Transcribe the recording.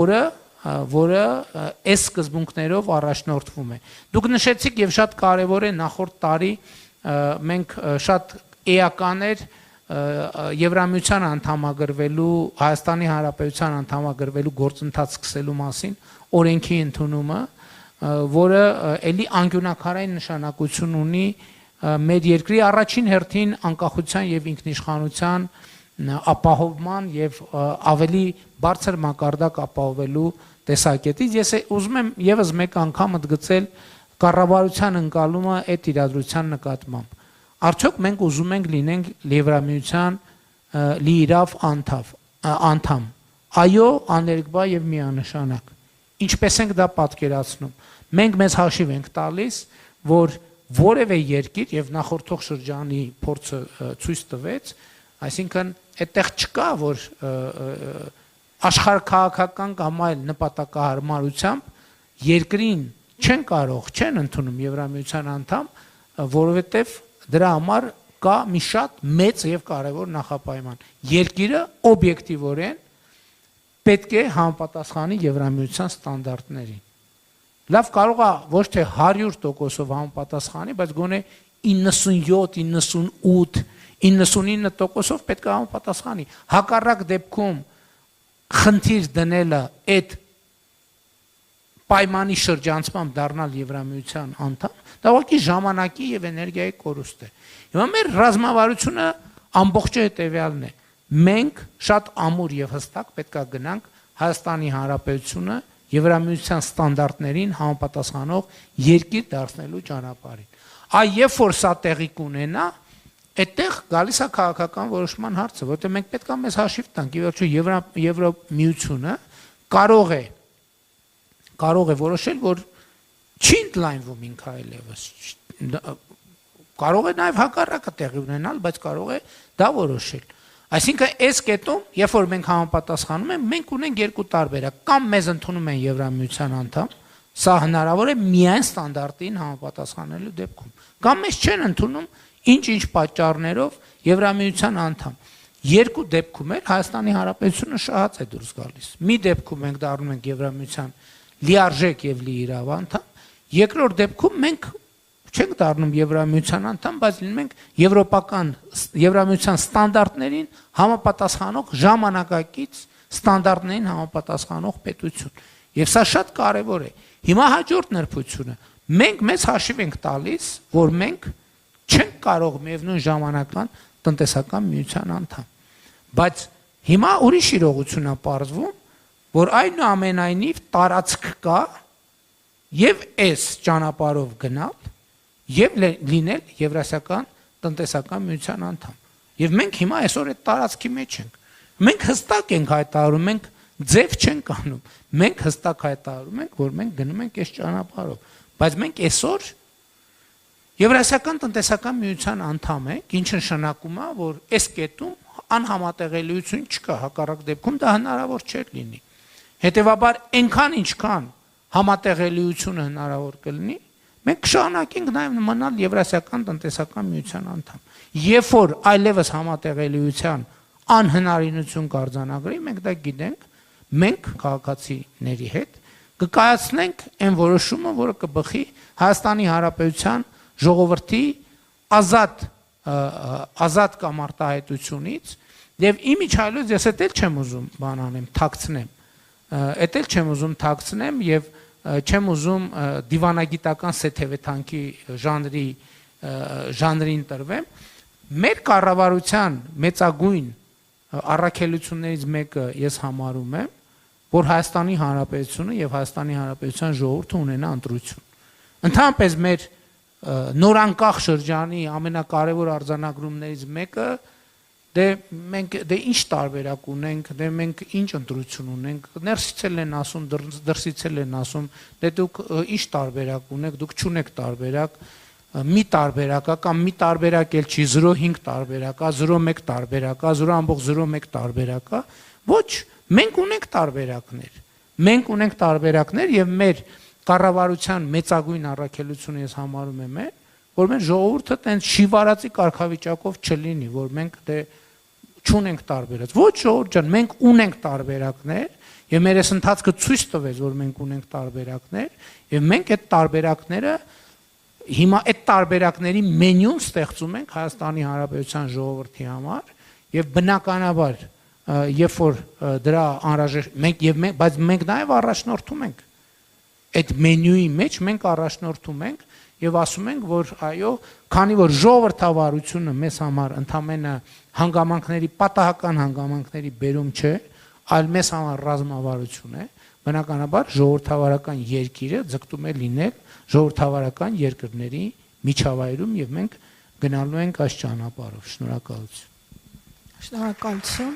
որը այս սկզբունքներով առաջնորդվում է։ Դուք նշեցիք եւ շատ կարեւոր է նախորդ տարի մենք շատ էական էր Եվրամիության անդամագրվելու Հայաստանի Հանրապետության անդամագրվելու գործընթաց սկսելու մասին օրենքի ընդունումը, որը ելի անկյունակարային նշանակություն ունի մեր երկրի առաջին հերթին անկախության եւ ինքնիշխանության ապահովման եւ ավելի բարձր մակարդակ ապահովելու տեսակետից ես ուզում եմ եւս մեկ անգամ ընդգծել կառավարության ընկալումը այդ իրադրության նկատմամբ։ Արդյոք մենք ուզում ենք լինենք Եվրամիության լիիրավ անդամ։ Այո, աներկբա եւ միանշանակ։ Ինչպես ենք դա պատկերացնում։ Մենք մեզ հաշիվ ենք տալիս, որ որևէ երկիր եւ նախորդող շրջանի փորձը ցույց տվեց, այսինքն այդտեղ չկա, որ աշխարհքաղաքական կամ այլ նպատակահարմարությամբ երկրին չեն ընդունում Եվրամիության անդամ, որովհետեւ դրա համար կա մի շատ մեծ եւ կարեւոր նախապայման։ Երկիրը օբյեկտիվորեն պետք է համապատասխանի Եվրամիության ստանդարտներին։ Լավ, կարող է ոչ թե 100%-ով համապատասխանի, բայց գոնե 97, 98, 99%-ով պետք է համապատասխանի։ Հակառակ դեպքում խնդիր դնելը այդ պայմանի շրջանցմամբ դառնալ Եվրամիության անդամ, դա ուղղակի ժամանակի եւ էներգիայի կորուստ է։ Հիմա մեր ռազմավարությունը ամբողջը հետեւյալն է։ Մենք շատ ամուր եւ հստակ պետք է գնանք Հայաստանի Հանրապետությունը Եվրամիության ստանդարտներին համապատասխանող երկիր դարձնելու ճանապարհին։ Այ երբ որ սա տեղի կունենա, այդտեղ գալիս է քաղաքական որոշման հարցը, որտեղ մենք պետք է մեզ հաշիվ տանք, ի վերջո Եվրամիությունը կարող է որոշել, որ չի ընդլայնվում ինքը այլևս։ Կարող է նաև հակառակը տեղի ունենալ, բայց կարող է դա որոշել։ Այսինքն այս կետում, երբ որ մենք համապատասխանում ենք, մենք ունենք երկու տարբերակ, կամ մեզ ընդունում են Եվրամիության անդամ, սա հնարավոր է միայն ստանդարտին համապատասխանելու դեպքում, կամ մեզ չեն ընդունում ինչ-ինչ պատճառներով Եվրամիության անդամ։ Երկու դեպքում էլ Հայաստանի Հանրապետությունը շահած է դուրս գալիս։ Մի դեպքում մենք դառնում ենք Եվրամիության լիարժեք եւ լիիրավ անդամ, երկրորդ դեպքում մենք չենք դառնում Եվրամիության անդամ, բայց լինում ենք Եվրամիության ստանդարտներին համապատասխանող ժամանակակից ստանդարտներին համապատասխանող պետություն։ Եվ սա շատ կարևոր է։ Հիմա հաջորդ նրբությունը։ Մենք մեզ հաշիվ ենք տալիս, որ մենք չենք կարող միևնույն ժամանական տնտեսական միության անդամ։ Բայց հիմա ուրիշ իրողություն է պարզվում, որ այնուամենայնիվ տարածք կա եւ այս ճանապարհով գնալ եւ լինել Եվրասիական տնտեսական միության անդամ։ Եվ մենք հիմա այսօր այդ տարածքի մեջ ենք։ Մենք հստակ ենք հայտարարում, մենք ձև չենք անում։ Մենք հստակ հայտարարում ենք, որ մենք գնում ենք այս ճանապարհով։ Բայց մենք այսօր Եվրասիական տնտեսական միության անդամ ենք, ինչը նշանակում է, որ այս կետում անհամատեղելիություն չկա, հակառակ դեպքում դա հնարավոր չէր լինի։ Հետևաբար այնքան ինչքան համատեղելիությունը հնարավոր կլինի, մենք կշարունակենք նաև մնալ Եվրասիական տնտեսական միության անդամ։ Երբ որ այլևս համատեղելիության անհնարինություն կարձանագրի, մենք դա գիտենք, մենք քաղաքացիների հետ կկայացնենք այն որոշումը, որը կբխի Հայաստանի Հանրապետության ժողովրդի ազատ կամ արտահայտությունից եւ իմիջայլոց ես էլ չեմ ուզում բան անեմ, թաքցնեմ։ Էդ էլ չեմ ուզում թաքցնեմ եւ չեմ ուզում դիվանագիտական սեթևեթանքի ժանրին տրվեմ։ Մեր կառավարության մեծագույն առաքելություններից մեկը ես համարում եմ, որ Հայաստանի Հանրապետությունը եւ Հայաստանի Հանրապետության ժողովուրդը ունենա ընտրություն։ Ընդհանրապես մեր նորանկախ շրջանի ամենակարևոր արձանագրումներից մեկը մենք ինչ տարբերակ ունենք, մենք ինչ ընտրություն ունենք, ներսից են ասում, դրսից են ասում, դուք ինչ տարբերակ ունեք, դուք չունեք տարբերակ, մի տարբերակ կամ մի տարբերակ էլ չի 0.5 տարբերակ, 0.1 տարբերակ, 0.01 տարբերակ, ոչ, մենք ունենք տարբերակներ։ Մենք ունենք տարբերակներ եւ մեր կառավարության մեծագույն առաքելությունը ես համարում եմ, որ մեր ժողովուրդը տենց շիվարածի կարգավիճակով չլինի, որ մենք չունենք տարբերակ։ Ոչ ժողովուրդ ջան, մենք ունենք տարբերակներ, եւ մեր այս ընթացքը ցույց տվեց, որ մենք ունենք տարբերակներ, եւ մենք այդ տարբերակները հիմա այդ տարբերակների մենյուն ստեղծում ենք Հայաստանի Հանրապետության ժողովրդի համար եւ բնականաբար երբ որ դրա անհրաժեշտ բայց մենք նաեւ առաջնորդում ենք այդ մենյուի մեջ մենք առաջնորդում ենք եւ ասում ենք որ այո քանի որ ժողովրդավարությունը մեզ համար ընդամենը հանգամանքների պատահական հանգամանքների բերում չէ այլ մեզ համար ռազմավարություն է բնականաբար ժողովրդավարական երկիրը ձգտում է լինել ժողովրդավարական երկրների միջավայրում եւ մենք գնալու ենք այս ճանապարհով շնորհակալություն Շնորհակալություն